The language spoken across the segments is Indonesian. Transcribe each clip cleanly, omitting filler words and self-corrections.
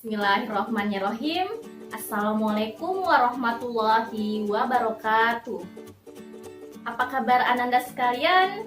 Bismillahirrahmanirrahim. Assalamualaikum warahmatullahi wabarakatuh. Apa kabar Ananda sekalian?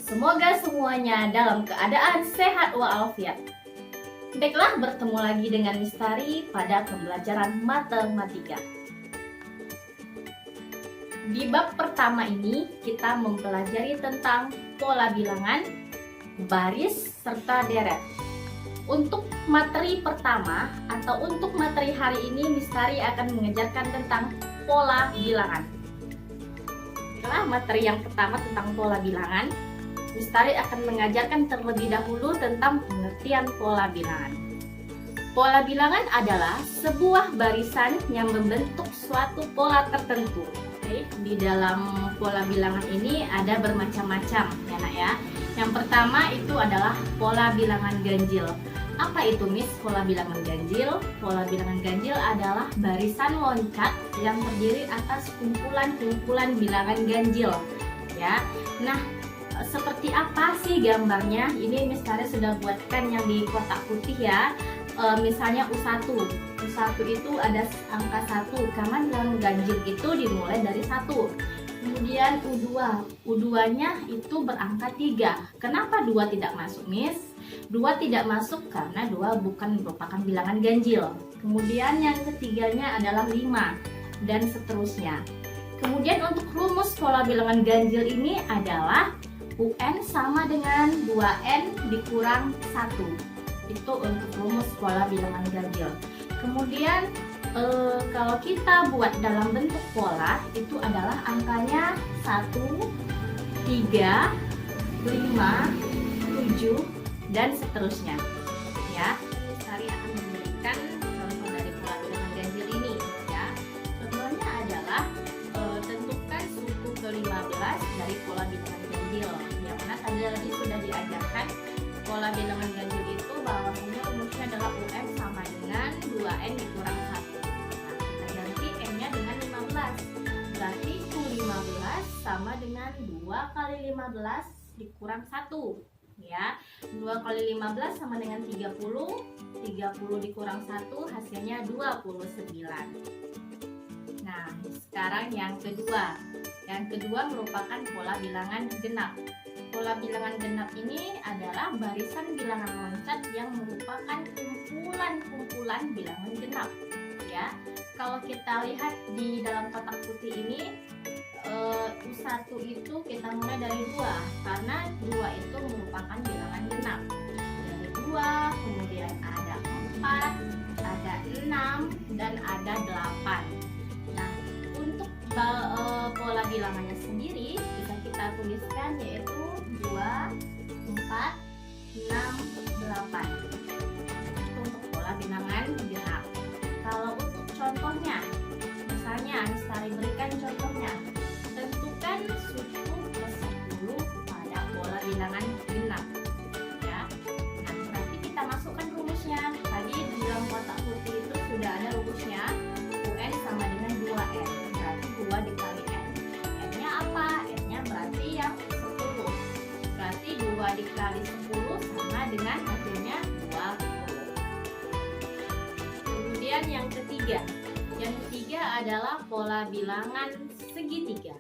Semoga semuanya dalam keadaan sehat walafiat. Baiklah, bertemu lagi dengan Mistari pada pembelajaran matematika. Di bab pertama ini kita mempelajari tentang pola bilangan, baris, serta deret. Untuk materi pertama atau untuk materi hari ini, Mistari akan mengajarkan tentang pola bilangan. Setelah materi yang pertama tentang pola bilangan, Mistari akan mengajarkan terlebih dahulu tentang pengertian pola bilangan. Pola bilangan adalah sebuah barisan yang membentuk suatu pola tertentu. Di dalam pola bilangan ini ada bermacam-macam ya nak ya. Yang pertama itu adalah pola bilangan ganjil. Apa itu Miss pola bilangan ganjil? Pola bilangan ganjil adalah barisan loncat yang terdiri atas kumpulan-kumpulan bilangan ganjil ya. Nah, seperti apa sih gambarnya? Ini Mistari sudah buatkan yang di kotak putih ya. Misalnya U1 itu ada angka 1 karena bilangan ganjil itu dimulai dari 1. Kemudian U2 nya itu berangka 3. Kenapa 2 tidak masuk Miss? 2 tidak masuk karena 2 bukan merupakan bilangan ganjil. Kemudian yang ketiganya adalah 5 dan seterusnya. Kemudian untuk rumus pola bilangan ganjil ini adalah UN sama dengan 2N dikurang 1. Itu untuk rumus pola bilangan ganjil. Kemudian kalau kita buat dalam bentuk pola itu adalah angkanya 1, 3, 5, 7 dan seterusnya ya. Mistari akan memberikan contoh dari pola bilangan ganjil ini ya. Contohnya adalah tentukan suku ke-15 dari pola bilangan ganjil, yang mana tadi sudah diajarkan pola bilangan ganjil itu bahwasanya rumusnya adalah UN sama dengan 2N dikurang 1. Nah, kita ganti N-nya dengan 15. Berarti Q15 sama dengan 2 kali 15 dikurang 1 ya. 2 kali 15 sama dengan 30. 30 dikurang 1 hasilnya 29. Nah, sekarang yang kedua. Yang kedua merupakan pola bilangan genap. Pola bilangan genap ini adalah barisan bilangan loncat yang merupakan kumpulan-kumpulan bilangan genap ya. Kalau kita lihat di dalam kotak putih ini, U1 itu kita mulai dari 2 karena 2 itu merupakan bilangan genap. Dari 2, kemudian ada 4, ada 6 dan ada 8. Nah, untuk pola bilangannya sendiri bisa kita tuliskan yaitu 2, 4, 6, 8. Itu untuk pola bilangan genap. Kalau untuk contohnya, misalnya Mistari berikan contohnya, tentukan suku ke-10 pada pola bilangan genap ya. Nah, berarti kita masukkan rumusnya. Tadi di dalam kotak putih itu sudah ada rumusnya, UN sama dengan 2N. Berarti 2 dikali N. N-nya apa? N-nya berarti yang 10. Berarti 2 dikali 10 sama dengan hasilnya 20. Kemudian yang ketiga. Yang ketiga adalah pola bilangan segitiga.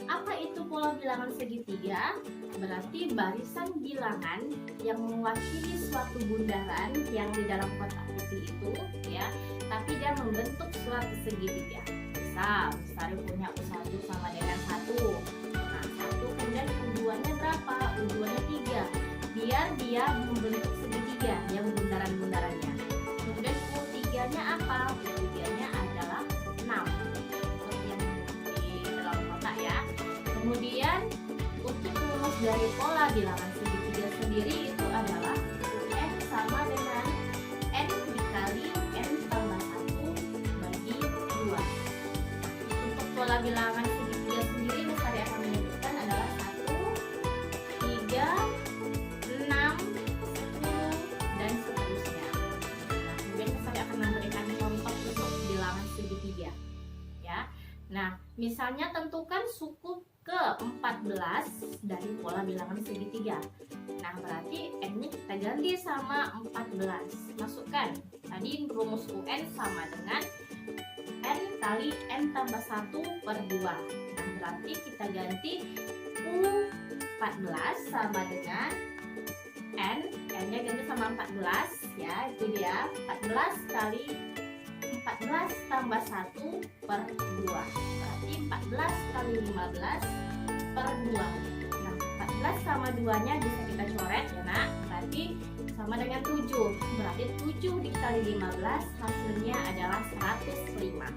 Apa itu pola bilangan segitiga? Berarti barisan bilangan yang mewakili suatu bundaran yang di dalam kotak putih itu ya, tapi dia membentuk suatu segitiga. Misal, Mistari punya U1 sama dengan 1. Nah, 1 kemudian U2-nya berapa? U2-nya 3. Biar dia membentuk segitiga yang bundaran-bundarannya. Kemudian U3-nya apa? U3-nya adalah 6. Seperti yang di dalam kotak ya. Kemudian untuk rumus dari pola bilangan segitiga sendiri itu adalah UN sama dengan N dikali N tambah 1 bagi 2. Untuk pola bilangan segitiga sendiri Mistari akan menyebutkan adalah 1, 3, 6, 10 dan seterusnya. Nah, kemudian Mistari akan memberikan contoh untuk bilangan segitiga ya. Nah, misalnya tentukan suku ke ke-14 dari pola bilangan segitiga. Nah, berarti N-nya kita ganti sama 14. Masukkan. Tadi rumus UN sama dengan N kali N tambah 1 per 2. Nah, berarti kita ganti U14 sama dengan N-nya ganti sama 14 ya, itu dia 14 kali 14 tambah 1 per 2. Berarti 14 kali 15 per 2. Nah, 14 sama 2-nya bisa kita coret ya nak. Berarti sama dengan 7. Berarti 7 dikali 15 hasilnya adalah 105.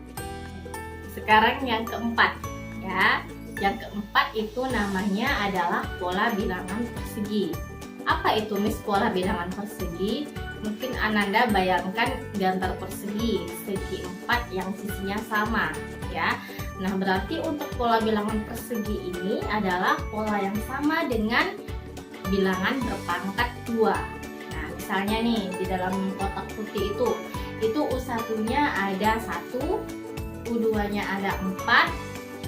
Sekarang yang keempat ya. Yang keempat itu namanya adalah pola bilangan persegi. Apa itu Miss pola bilangan persegi? Mungkin Ananda bayangkan gambar persegi, segi 4 yang sisinya sama ya. Nah, berarti untuk pola bilangan persegi ini adalah pola yang sama dengan bilangan berpangkat 2. Nah, misalnya nih di dalam kotak putih itu U1-nya ada 1, U2-nya ada 4,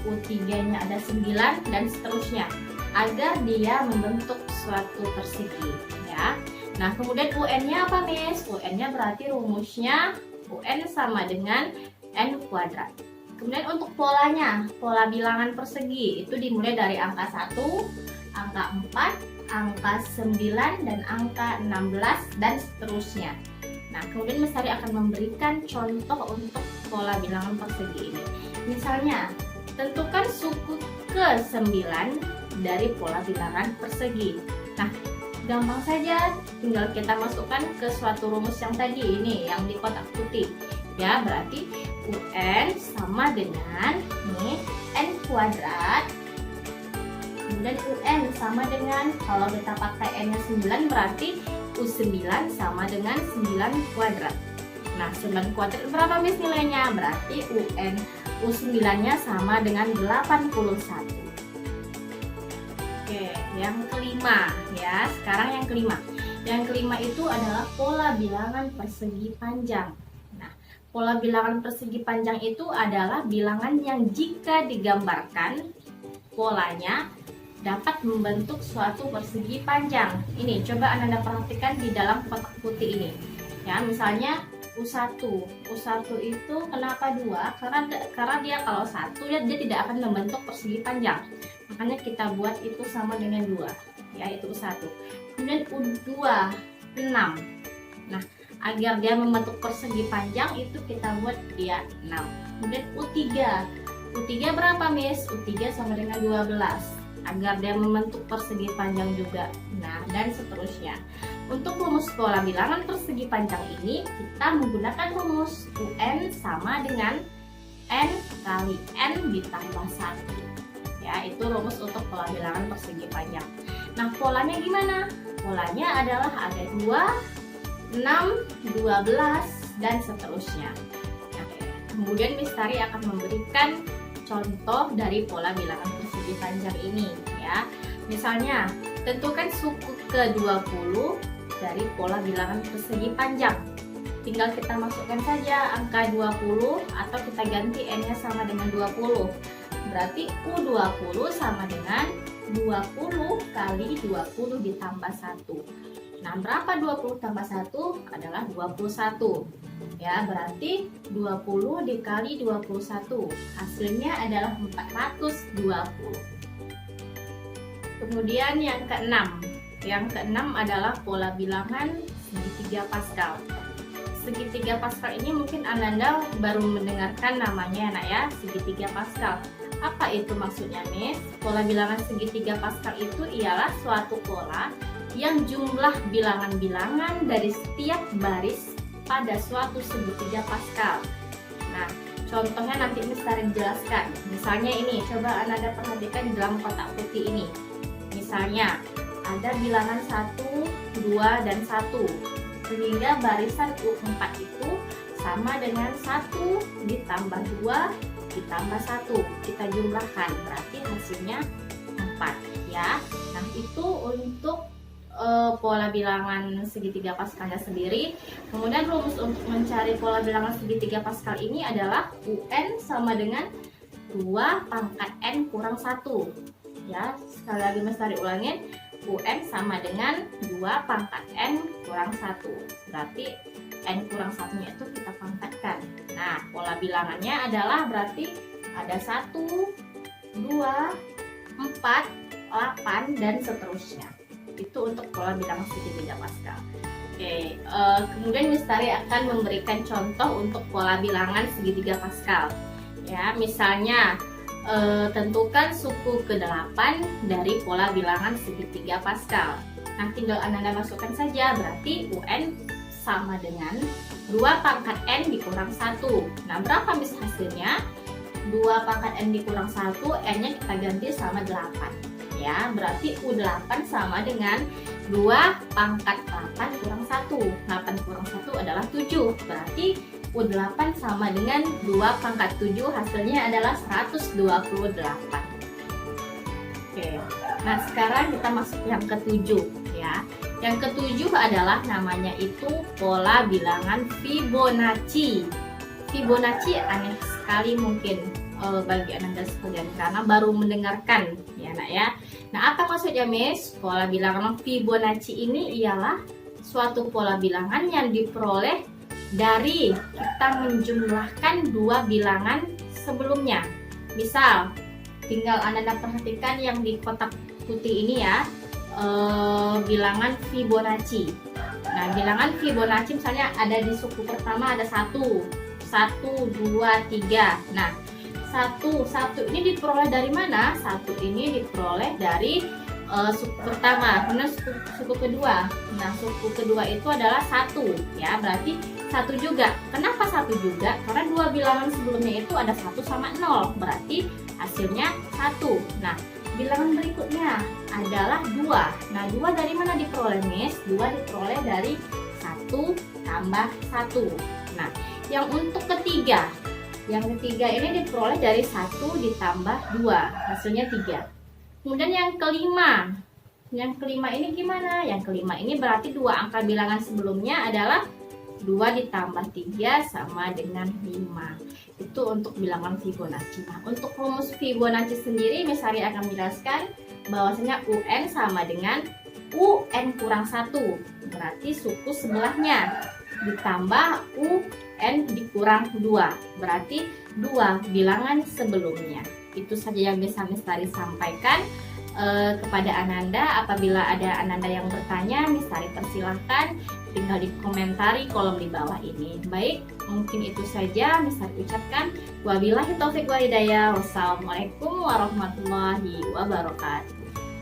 U3-nya ada 9 dan seterusnya, agar dia membentuk suatu persegi ya. Nah, kemudian UN-nya apa, Miss? UN-nya berarti rumusnya UN sama dengan N kuadrat. Kemudian untuk polanya, pola bilangan persegi itu dimulai dari angka 1, angka 4, angka 9, dan angka 16 dan seterusnya. Nah, kemudian Miss Tari akan memberikan contoh untuk pola bilangan persegi ini. Misalnya, tentukan suku ke-9 dari pola bilangan persegi. Nah, gampang saja, tinggal kita masukkan ke suatu rumus yang tadi ini, yang di kotak putih. Ya, berarti UN sama dengan nih N kuadrat. Kemudian UN sama dengan, kalau kita pakai N-nya 9 berarti U9 sama dengan 9 kuadrat. Nah, 9 kuadrat berapa Miss nilainya? Berarti UN U9-nya sama dengan 81. Oke, yang kelima ya. Sekarang yang kelima. Yang kelima itu adalah pola bilangan persegi panjang. Nah, pola bilangan persegi panjang itu adalah bilangan yang jika digambarkan polanya dapat membentuk suatu persegi panjang. Ini coba Anda perhatikan di dalam kotak putih ini. Ya, misalnya U1 itu kenapa 2? Karena dia kalau 1 dia tidak akan membentuk persegi panjang. Makanya kita buat itu sama dengan 2, ya, itu U1. Kemudian U2 6. Nah, agar dia membentuk persegi panjang itu kita buat dia 6. Kemudian U3 berapa Miss? U3 sama dengan 12, agar dia membentuk persegi panjang juga. Nah, dan seterusnya. Untuk rumus pola bilangan persegi panjang ini kita menggunakan rumus UN sama dengan N kali N ditambah 1. Ya, itu rumus untuk pola bilangan persegi panjang. Nah, polanya gimana? Polanya adalah ada 2, 6, 12 dan seterusnya. Nah, kemudian Miss Tari akan memberikan contoh dari pola bilangan persegi panjang ini ya. Misalnya, tentukan suku ke-20 dari pola bilangan persegi panjang. Tinggal kita masukkan saja angka 20 atau kita ganti N-nya sama dengan 20. Berarti U20 sama dengan 20 kali 20 ditambah 1. Nah, berapa 20 tambah 1? Adalah 21. Ya, berarti 20 dikali 21. Hasilnya adalah 420. Kemudian yang keenam. Yang keenam adalah pola bilangan segitiga Pascal. Segitiga Pascal ini mungkin Ananda baru mendengarkan namanya nak ya, segitiga Pascal. Apa itu maksudnya Miss? Pola bilangan segitiga Pascal itu ialah suatu pola yang jumlah bilangan-bilangan dari setiap baris pada suatu segitiga Pascal. Nah, contohnya nanti Miss Tari jelaskan. Misalnya ini, coba Ananda perhatikan di dalam kotak putih ini. Misalnya, ada bilangan 1, 2, dan 1. Sehingga barisan U4 itu sama dengan 1 ditambah 2 ditambah 1. Kita jumlahkan, berarti hasilnya 4 ya. Nah, itu untuk pola bilangan segitiga Pascalnya sendiri. Kemudian rumus untuk mencari pola bilangan segitiga Pascal ini adalah UN sama dengan 2 pangkat N kurang 1. Ya, sekali lagi Lestari ulangin, UN sama dengan 2 pangkat N kurang 1. Berarti N kurang 1-nya itu kita pangkatkan. Nah, pola bilangannya adalah berarti ada 1, 2, 4, 8, dan seterusnya. Itu untuk pola bilangan segitiga Pascal. Oke, kemudian Lestari akan memberikan contoh untuk pola bilangan segitiga Pascal. Ya, misalnya tentukan suku ke-8 dari pola bilangan segitiga Pascal. Nah, tinggal Anda masukkan saja, berarti UN sama dengan 2 pangkat N dikurang 1. Nah, berapa hasilnya? 2 pangkat N dikurang 1, N-nya kita ganti sama 8. Ya, berarti U8 sama dengan 2 pangkat 8 kurang 1. 8 kurang 1 adalah 7. Berarti U8 sama dengan 2 pangkat 7, hasilnya adalah 128. Oke, nah sekarang kita masuk yang ke-7 ya. Yang ke-7 adalah namanya itu pola bilangan Fibonacci. Fibonacci aneh sekali mungkin bagi Anda sekalian karena baru mendengarkan ya nak ya. Nah, apa maksudnya Miss? Pola bilangan Fibonacci ini ialah suatu pola bilangan yang diperoleh dari kita menjumlahkan 2 bilangan sebelumnya. Misal, tinggal Anda perhatikan yang di kotak putih ini ya, bilangan Fibonacci. Nah, bilangan Fibonacci misalnya ada di suku pertama ada 1, 2, 3. Nah, satu ini diperoleh dari mana? Satu ini diperoleh dari suku pertama, kemudian suku kedua. Nah, suku kedua itu adalah 1 ya, berarti 1 juga. Kenapa 1 juga? Karena 2 bilangan sebelumnya itu ada 1 sama 0, berarti hasilnya 1. Nah, bilangan berikutnya adalah 2. Nah, 2 dari mana diperoleh, Miss? 2 diperoleh dari 1 tambah 1. Nah, yang untuk ketiga ini diperoleh dari 1 ditambah 2, hasilnya 3. Kemudian yang kelima ini gimana? Yang kelima ini berarti 2 angka bilangan sebelumnya adalah 2 ditambah 3 sama dengan 5. Itu untuk bilangan Fibonacci. Nah, untuk rumus Fibonacci sendiri Lestari akan menjelaskan bahwasanya UN sama dengan UN kurang 1. Berarti suku sebelahnya ditambah UN dikurang 2. Berarti 2 bilangan sebelumnya. Itu saja yang bisa Lestari sampaikan kepada Ananda. Apabila ada Ananda yang bertanya, Lestari persilahkan tinggal di komentari kolom di bawah ini. Baik, mungkin itu saja Lestari ucapkan. Wabillahi taufik wal hidayah. Wassalamualaikum warahmatullahi wabarakatuh.